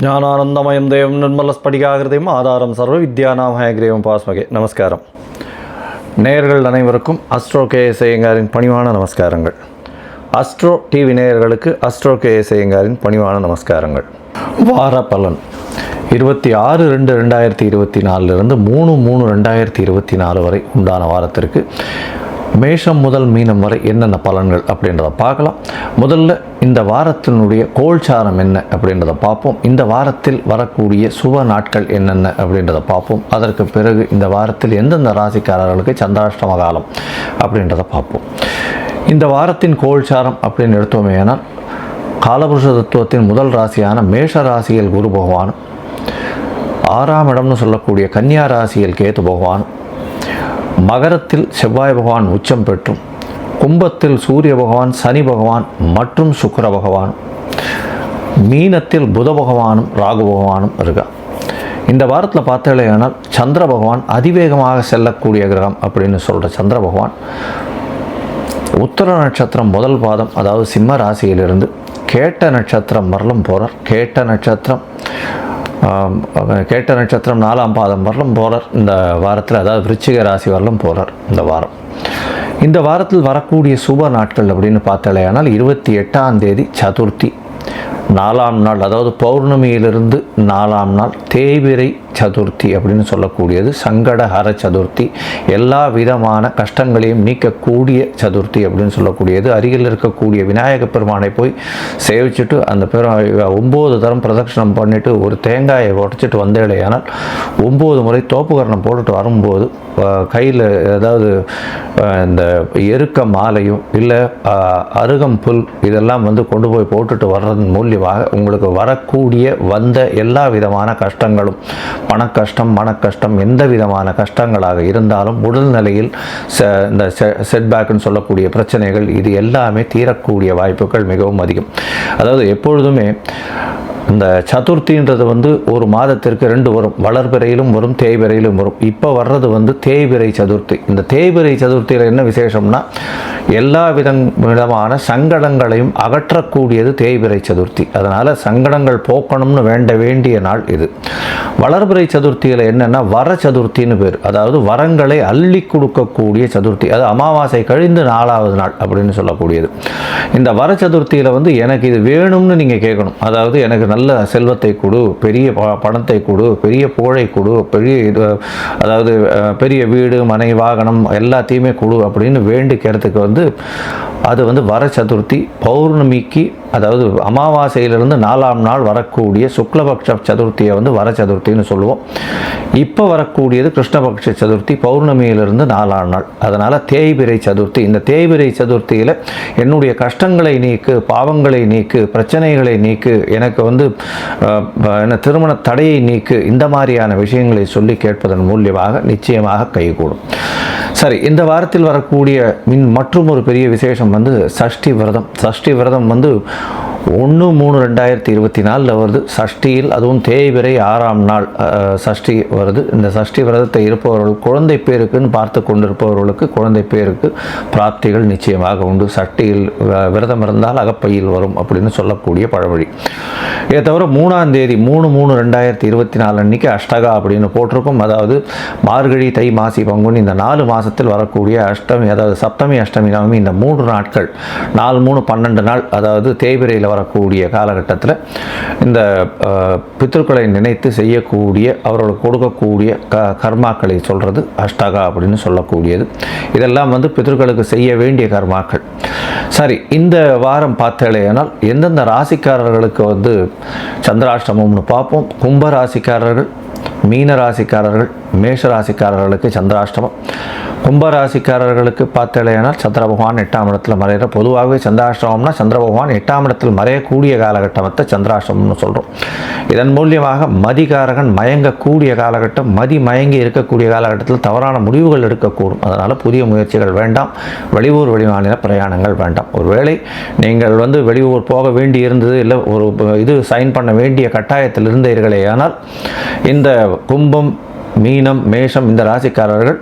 ஞானானந்தமயம் தேவம் நிர்மலஸ்படிகாகிருதையும் ஆதாரம் சர்வ வித்யானாம் ஹயக்ரீவம் பாஸ்மகே. நமஸ்காரம். நேயர்கள் அனைவருக்கும் அஸ்ட்ரோ கேஎஸ் ஐயங்காரின் பணிவான நமஸ்காரங்கள். அஸ்ட்ரோ டிவி நேயர்களுக்கு அஸ்ட்ரோ கேஎஸ் ஐயங்காரின் பணிவான நமஸ்காரங்கள். வார பலன் 26/2/2024 3/3/2024 வரை உண்டான வாரத்திற்கு மேஷம் முதல் மீனம் வரை என்னென்ன பலன்கள் அப்படின்றத பார்க்கலாம். முதல்ல இந்த வாரத்தினுடைய கோல்சாரம் என்ன அப்படின்றத பார்ப்போம். இந்த வாரத்தில் வரக்கூடிய சுப நாட்கள் என்னென்ன அப்படின்றத பார்ப்போம். அதற்கு பிறகு இந்த வாரத்தில் எந்தெந்த ராசிக்காரர்களுக்கு சந்திராஷ்டம காலம் அப்படின்றத பார்ப்போம். இந்த வாரத்தின் கோல்சாரம் அப்படின்னு எடுத்தோமே ஆனால் காலபுருஷ தத்துவத்தின் முதல் ராசியான மேஷ ராசியில் குரு பகவானும், 6ஆம் இடம்னு சொல்லக்கூடிய கன்னியா ராசியில் கேது பகவானும், மகரத்தில் செவ்வாய் பகவான் உச்சம் பெற்றும், கும்பத்தில் சூரிய பகவான், சனி பகவான் மற்றும் சுக்கிர பகவான், மீனத்தில் புத பகவானும் ராகு பகவானும் இருக்கா. இந்த வாரத்தில் பார்த்தாலேயானால் சந்திர பகவான் அதிவேகமாக செல்லக்கூடிய கிரகம் அப்படின்னு சொல்கிற சந்திர பகவான் உத்தர நட்சத்திரம் முதல் பாதம், அதாவது சிம்ம ராசியிலிருந்து கேட்ட நட்சத்திரம் வரலும் போகிறார். கேட்ட நட்சத்திரம் 4ஆம் பாதம் வரலும் போகிறார் இந்த வாரத்தில், அதாவது விருச்சிக ராசி வரலும் போகிறார் இந்த வாரம். இந்த வாரத்தில் வரக்கூடிய சுப நாட்கள் அப்படின்னு பார்த்தாலேயானால் 28ஆம் தேதி சதுர்த்தி, 4ஆம் நாள், அதாவது பௌர்ணமியிலிருந்து 4ஆம் நாள் தேய்பிறை சதுர்த்தி அப்படின்னு சொல்லக்கூடியது, சங்கடஹர சதுர்த்தி, எல்லா விதமான கஷ்டங்களையும் நீக்கக்கூடிய சதுர்த்தி அப்படின்னு சொல்லக்கூடியது. அருகில் இருக்கக்கூடிய விநாயக பெருமானை போய் சேவிச்சுட்டு அந்த 9 தரம் பிரதட்சணம் பண்ணிவிட்டு ஒரு தேங்காயை உடைச்சிட்டு வந்தேடையானால் 9 முறை தோப்புகரணம் போட்டுட்டு வரும்போது கையில் ஏதாவது இந்த எருக்க மாலையும் இல்லை அருகம் புல் இதெல்லாம் கொண்டு போய் போட்டுட்டு வர்றதன் மூலியமாக உங்களுக்கு வரக்கூடிய வந்த எல்லா விதமான கஷ்டங்களும், பணக்கஷ்டம், மனக்கஷ்டம், எந்த விதமான கஷ்டங்களாக இருந்தாலும் உடல்நிலையில் இந்த செட்பேக்குன்னு சொல்லக்கூடிய பிரச்சனைகள் இது எல்லாமே தீரக்கூடிய வாய்ப்புகள் மிகவும் அதிகம். அதாவது எப்பொழுதுமே இந்த சதுர்த்தின்றது ஒரு மாதத்திற்கு 2 வரும், வளர்பிறையிலும் வரும், தேய்பிறையிலும் வரும். இப்போ வர்றது தேய்பிறை சதுர்த்தி. இந்த தேய்பிறை சதுர்த்தியில் என்ன விசேஷம்னா எல்லா விதமான சங்கடங்களையும் அகற்றக்கூடியது தேய்பிறை சதுர்த்தி. அதனால் சங்கடங்கள் போக்கணும்னு வேண்டிய நாள் இது. வளர்பிறை சதுர்த்தியில் என்னென்னா வர சதுர்த்தின்னு பேர், அதாவது வரங்களை அள்ளி கொடுக்கக்கூடிய சதுர்த்தி. அது அமாவாசை கழிந்து 4ஆவது நாள் அப்படின்னு சொல்லக்கூடியது. இந்த வர சதுர்த்தியில் எனக்கு இது வேணும்னு நீங்கள் கேட்கணும். அதாவது எனக்கு நல்ல செல்வத்தை கொடு, பெரிய பணத்தை கொடு, பெரிய புகழை கொடு, அதாவது பெரிய வீடு மனை வாகனம் எல்லாத்தையுமே கொடு அப்படின்னு வேண்டிக்கிறதுக்கு அது வர சதுர்த்தி. பௌர்ணமிக்கு, அதாவது அமாவாசையிலிருந்து 4ஆம் நாள் வரக்கூடிய சுக்லபக்ஷ சதுர்த்தியை வர சதுர்த்தின்னு சொல்லுவோம். இப்போ வரக்கூடியது கிருஷ்ணபக்ஷ சதுர்த்தி, பௌர்ணமியிலிருந்து 4ஆம் நாள். அதனால் தேய்பிறை சதுர்த்தி. இந்த தேய்பிறை சதுர்த்தியில் என்னுடைய கஷ்டங்களை நீக்கு, பாவங்களை நீக்கு, பிரச்சனைகளை நீக்கு, எனக்கு என்ன திருமண தடையை நீக்கு, இந்த மாதிரியான விஷயங்களை சொல்லி கேட்பதன் மூலியமாக நிச்சயமாக கைகூடும். சரி, இந்த வாரத்தில் வரக்கூடிய மற்றும் ஒரு பெரிய விசேஷம் சஷ்டி விரதம். சஷ்டி விரதம் 1/3/2024 வருது. சஷ்டியில் அதுவும் தேய்பிறை 6ஆம் நாள் சஷ்டி வருது. இந்த சஷ்டி விரதத்தை இருப்பவர்கள், குழந்தை பேருக்குன்னு பார்த்து கொண்டிருப்பவர்களுக்கு குழந்தை பேருக்கு பிராப்திகள் நிச்சயமாக உண்டு. சஷ்டியில் விரதம் இருந்தால் அகப்பையில் வரும் அப்படின்னு சொல்லக்கூடிய பழமொழி. இதை தவிர 3ஆம் தேதி 3/3/2024 அன்னைக்கு அஷ்டகா அப்படின்னு போட்டிருக்கும். அதாவது மார்கழி, தை, மாசி, பங்குனி இந்த 4 மாதத்தில் வரக்கூடிய அஷ்டமி, அதாவது சப்தமி, அஷ்டமி, நவமி இந்த 3 நாட்கள், 4 3 12 நாள், அதாவது தேய்பிறையில் வரக்கூடிய காலகட்டத்தில் இந்த பித்ருக்களை நினைத்து செய்யக்கூடிய, அவர்களுக்கு கொடுக்கக்கூடிய கர்மாக்களை சொல்கிறது அஷ்டகா அப்படின்னு சொல்லக்கூடியது. இதெல்லாம் பித்ருக்களுக்கு செய்ய வேண்டிய கர்மாக்கள். சரி, இந்த வாரம் பார்த்தாலேயானால் எந்தெந்த ராசிக்காரர்களுக்கு சந்திராஷ்டமம்னு பார்ப்போம். கும்ப ராசிக்காரர்கள், மீன ராசிக்காரர்கள், மேஷ ராசிக்காரர்களுக்கு சந்திராஷ்டமம். கும்பராசிக்காரர்களுக்கு பார்த்தாலேயானால் சந்திர பகவான் 8ஆம் இடத்துல மறைகிற, பொதுவாகவே சந்திராஷ்டமம்னா சந்திர பகவான் 8ஆம் இடத்தில் மறையக்கூடிய காலகட்டத்தை சந்திராஷ்டமம்னு சொல்கிறோம். இதன் மூலியமாக மதிகாரகன் மயங்கக்கூடிய காலகட்டம், மதி மயங்கி இருக்கக்கூடிய காலகட்டத்தில் தவறான முடிவுகள் எடுக்கக்கூடும். அதனால் புதிய முயற்சிகள் வேண்டாம், வெளியூர் வெளிமாநில பிரயாணங்கள் வேண்டாம். ஒருவேளை நீங்கள் வெளியூர் போக வேண்டி இருந்தது, இல்லை ஒரு இது சைன் பண்ண வேண்டிய கட்டாயத்தில் இருந்தீர்களே ஆனால் இந்த கும்பம், மீனம், மேஷம் இந்த ராசிக்காரர்கள்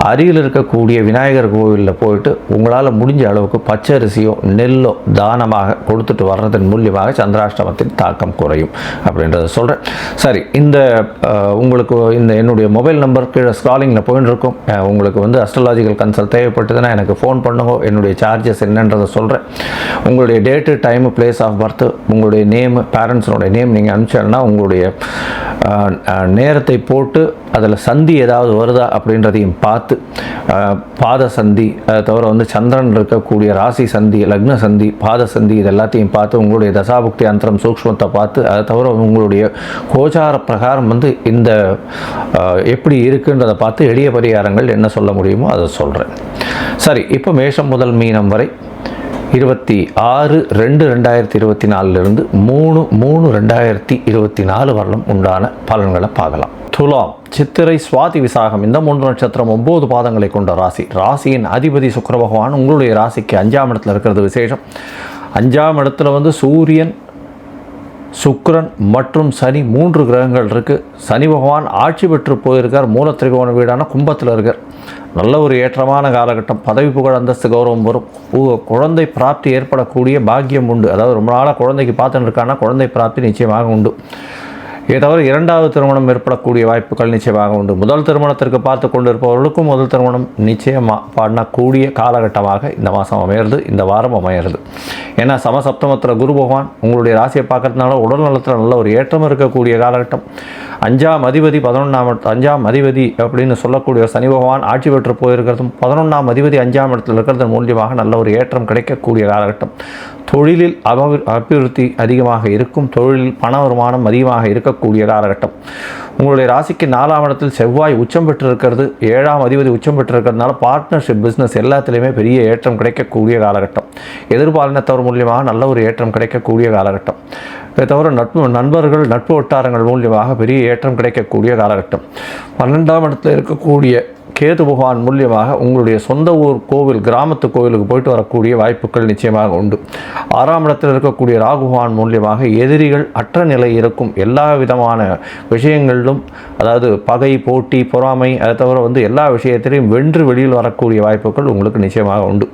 அருகில் இருக்கக்கூடிய விநாயகர் கோவிலில் போயிட்டு உங்களால் முடிஞ்ச அளவுக்கு பச்சரிசியோ நெல்லோ தானமாக கொடுத்துட்டு வர்றதன் மூலியமாக சந்திராஷ்டமத்தின் தாக்கம் குறையும் அப்படின்றத சொல்கிறேன். சரி, இந்த உங்களுக்கு இந்த என்னுடைய மொபைல் நம்பர் கீழே ஸ்க்ராலிங்கில் போயின்னு இருக்கும். உங்களுக்கு வந்து அஸ்ட்ராலாஜிக்கல் கன்சல்ட் தேவைப்பட்டதுன்னா எனக்கு ஃபோன் பண்ணுங்க. என்னுடைய சார்ஜஸ் என்னன்றதை சொல்கிறேன். உங்களுடைய date, time, place of birth, உங்களுடைய நேமு, பேரண்ட்ஸோடைய நேம் நீங்கள் அனுப்பிச்சேன்னா உங்களுடைய நேரத்தை போட்டு அதில் சந்தி ஏதாவது வருதா அப்படின்றதையும் பார்த்து, பாத சந்தி, அதை தவிர வந்து சந்திரன் இருக்கக்கூடிய ராசி சந்தி, லக்ன சந்தி, பாத சந்தி, இது எல்லாத்தையும் பார்த்து உங்களுடைய தசாபுக்தி அந்தரம் சூக்ஷ்மத்தை பார்த்து, அதை தவிர உங்களுடைய கோச்சார பிரகாரம் வந்து இந்த எப்படி இருக்குன்றதை பார்த்து எளிய பரிகாரங்கள் என்ன சொல்ல முடியுமோ அதை சொல்கிறேன். சரி, இப்போ மேஷம் முதல் மீனம் வரை 26/2/2024 3/3/2024 வரலும் உண்டான பலன்களை பார்க்கலாம். துலாம், சித்திரை, சுவாதி, விசாகம் இந்த 3 நட்சத்திரம் 9 பாதங்களை கொண்ட ராசி. ராசியின் அதிபதி சுக்கிர பகவான் உங்களுடைய ராசிக்கு 5ஆம் இடத்துல இருக்கிறது விசேஷம். 5ஆம் இடத்துல வந்து சூரியன், சுக்கிரன் மற்றும் சனி 3 கிரகங்கள் இருக்குது. சனி பகவான் ஆட்சி பெற்று போயிருக்கார். மூல திரிகோண வீடான கும்பத்தில் இருக்கார். நல்ல ஒரு ஏற்றமான காலகட்டம். பதவி, புகழ், அந்தஸ்து, கௌரவம் வரும். குழந்தை பிராப்தி ஏற்படக்கூடிய பாக்கியம் உண்டு. அதாவது ரொம்ப நாளாக குழந்தைக்கு பார்த்துட்டு இருக்காங்கன்னா குழந்தை பிராப்தி நிச்சயமாக உண்டு. இதை தவிர 2வது திருமணம் ஏற்படக்கூடிய வாய்ப்புகள் நிச்சயமாக உண்டு. முதல் திருமணத்திற்கு பார்த்து கொண்டு இருப்பவர்களுக்கும் முதல் திருமணம் நிச்சயமாக பண்ணக்கூடிய காலகட்டமாக இந்த மாதம் அமையிறது, இந்த வாரம் அமையிறது. ஏன்னா சமசப்தமத்தில் குரு பகவான் உங்களுடைய ராசியை பார்க்கறதுனால உடல் நலத்தில் நல்ல ஒரு ஏற்றம் இருக்கக்கூடிய காலகட்டம். 5ஆம் அதிபதி 5ஆம் அதிபதி அப்படின்னு சொல்லக்கூடிய சனி பகவான் ஆட்சி பெற்று போயிருக்கிறதும் 11ஆம் அதிபதி 5ஆம் இடத்தில் இருக்கிறதன் மூலியமாக நல்ல ஒரு ஏற்றம் கிடைக்கக்கூடிய காலகட்டம். தொழிலில் அபிவிருத்தி அதிகமாக இருக்கும். தொழிலில் பண வருமானம் அதிகமாக இருக்கக்கூடிய காலகட்டம். உங்களுடைய ராசிக்கு 4ஆம் இடத்தில் செவ்வாய் உச்சம் பெற்றிருக்கிறது. 7ஆம் அதிபதி உச்சம் பெற்றிருக்கிறதுனால பார்ட்னர்ஷிப், பிஸ்னஸ் எல்லாத்துலேயுமே பெரிய ஏற்றம் கிடைக்கக்கூடிய காலகட்டம். எதிர்பாலினத்தவர் மூலியமாக நல்ல ஒரு ஏற்றம் கிடைக்கக்கூடிய காலகட்டம். இதை தவிர நண்பர்கள், நட்பு வட்டாரங்கள் மூலியமாக பெரிய ஏற்றம் கிடைக்கக்கூடிய காலகட்டம். 12ஆம் இடத்தில் இருக்கக்கூடிய கேது பகவான் மூலியமாக உங்களுடைய சொந்த ஊர் கோவில், கிராமத்து கோவிலுக்கு போயிட்டு வரக்கூடிய வாய்ப்புகள் நிச்சயமாக உண்டு. 6ஆம் இடத்தில் இருக்கக்கூடிய ராகு பகவான் மூலியமாக எதிரிகள் அற்ற நிலை இருக்கும். எல்லா விதமான விஷயங்களிலும், அதாவது பகை, போட்டி, பொறாமை, அதை தவிர வந்து எல்லா விஷயத்திலையும் வென்று வெளியில் வரக்கூடிய வாய்ப்புகள் உங்களுக்கு நிச்சயமாக உண்டு.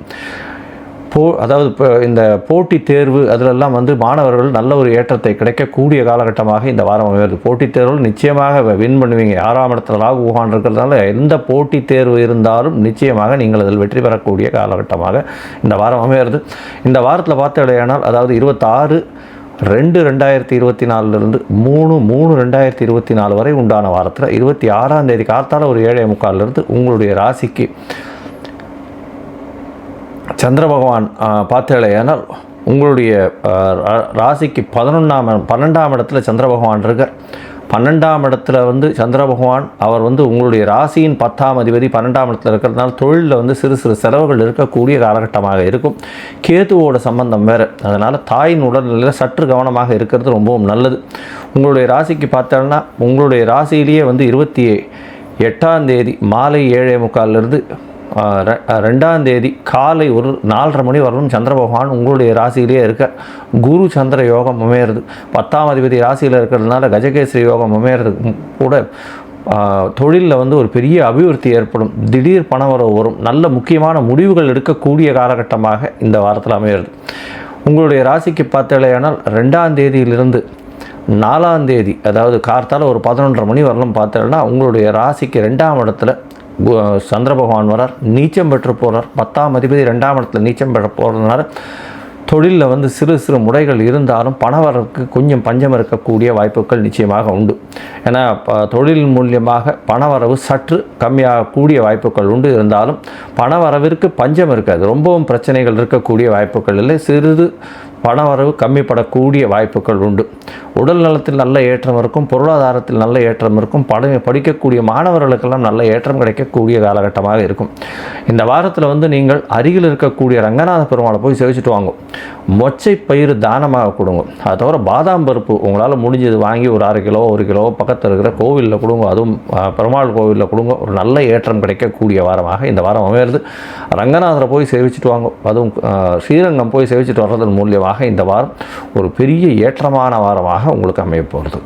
அதாவது இப்போ இந்த போட்டித் தேர்வு அதிலெல்லாம் வந்து மாணவர்கள் நல்ல ஒரு ஏற்றத்தை கிடைக்கக்கூடிய காலகட்டமாக இந்த வாரம் அமைகிறது. போட்டித் தேர்வுகள் நிச்சயமாக வின் பண்ணுவீங்க. 6ஆம் இடத்துல ராகு பகவான் இருக்கிறதுனால எந்த போட்டித் தேர்வு இருந்தாலும் நிச்சயமாக நீங்கள் அதில் வெற்றி பெறக்கூடிய காலகட்டமாக இந்த வாரம் அமைகிறது. இந்த வாரத்தில் பார்த்தீங்கன்னா, அதாவது 26/2/2024 3/3/2024 வரை உண்டான வாரத்தில் 26ஆம் தேதி காத்தால ஒரு 7:45 உங்களுடைய ராசிக்கு சந்திர பகவான் பார்த்தேனால் உங்களுடைய ராசிக்கு 12ஆம் இடத்துல சந்திர பகவான் இருக்கார். 12ஆம் இடத்துல வந்து சந்திர பகவான் அவர் வந்து உங்களுடைய ராசியின் 10ஆம் அதிபதி 12ஆம் இடத்துல இருக்கிறதுனால தொழிலில் வந்து சிறு சிறு செலவுகள் இருக்கக்கூடிய காலகட்டமாக இருக்கும். கேதுவோட சம்பந்தம் வேறு, அதனால் தாயின் உடல்நிலையில் சற்று கவனமாக இருக்கிறது ரொம்பவும் நல்லது. உங்களுடைய ராசிக்கு பார்த்தோன்னா உங்களுடைய ராசியிலேயே வந்து 28ஆம் தேதி மாலை 7:45 2ஆம் தேதி காலை ஒரு 4:30 மணி வரலும் சந்திர பகவான் உங்களுடைய ராசியிலே இருக்க குரு சந்திர யோகம் அமையிறது. 10ஆம் அதிபதி ராசியில் இருக்கிறதுனால கஜகேசரி யோகம் அமையிறது கூட தொழிலில் வந்து ஒரு பெரிய அபிவிருத்தி ஏற்படும். திடீர் பணவரவு வரும். நல்ல முக்கியமான முடிவுகள் எடுக்கக்கூடிய காலகட்டமாக இந்த வாரத்தில் அமையிறது. உங்களுடைய ராசிக்கு பார்த்தேனால் 2ஆம் தேதியிலிருந்து 4ஆம் தேதி, அதாவது கார்த்தால ஒரு 11:30 மணி வரலும் பார்த்தேன்னா உங்களுடைய ராசிக்கு 2ஆம் இடத்துல சந்திர பகவான் வரார். நீச்சம் பெற்று போகிறார். 10ஆம் அதிபதி 2ஆம் இடத்துல நீச்சம் பெற்று போகிறதுனால தொழிலில் வந்து சிறு சிறு முறைகள் இருந்தாலும் பணவரவுக்கு கொஞ்சம் பஞ்சம் இருக்கக்கூடிய வாய்ப்புகள் நிச்சயமாக உண்டு. ஏன்னா தொழில் மூலியமாக பணவரவு சற்று கம்மியாகக்கூடிய வாய்ப்புகள் உண்டு. இருந்தாலும் பணவரவிற்கு பஞ்சம் இருக்காது. ரொம்பவும் பிரச்சனைகள் இருக்கக்கூடிய வாய்ப்புகள் இல்லை. சிறிது பணவரவு கம்மிப்படக்கூடிய வாய்ப்புகள் உண்டு. உடல் நலத்தில் நல்ல ஏற்றம் இருக்கும். பொருளாதாரத்தில் நல்ல ஏற்றம் இருக்கும். படிக்கக்கூடிய மாணவர்களுக்கெல்லாம் நல்ல ஏற்றம் கிடைக்கக்கூடிய காலகட்டமாக இருக்கும். இந்த வாரத்தில் வந்து நீங்கள் அருகில் இருக்கக்கூடிய ரங்கநாத பெருமாளை போய் சேவிச்சுட்டு வாங்க. மொச்சை பயிறு தானமாக கொடுங்க. அதை தவிர பாதாம் பருப்பு உங்களால் முடிஞ்சது வாங்கி ஒரு 1/2 கிலோ 1 கிலோ பக்கத்தில் இருக்கிற கோவிலில் கொடுங்க. அதுவும் பெருமாள் கோவிலில் கொடுங்க. ஒரு நல்ல ஏற்றம் கிடைக்கக்கூடிய வாரமாக இந்த வாரம் அமையிறது. ரங்கநாதரை போய் சேவிச்சுட்டு வாங்க. அதுவும் ஸ்ரீரங்கம் போய் சேவிச்சுட்டு வர்றதன் மூலியமாக இந்த வாரம் ஒரு பெரிய ஏற்றமான வாரமாக உங்களுக்கு அமைய போகிறது.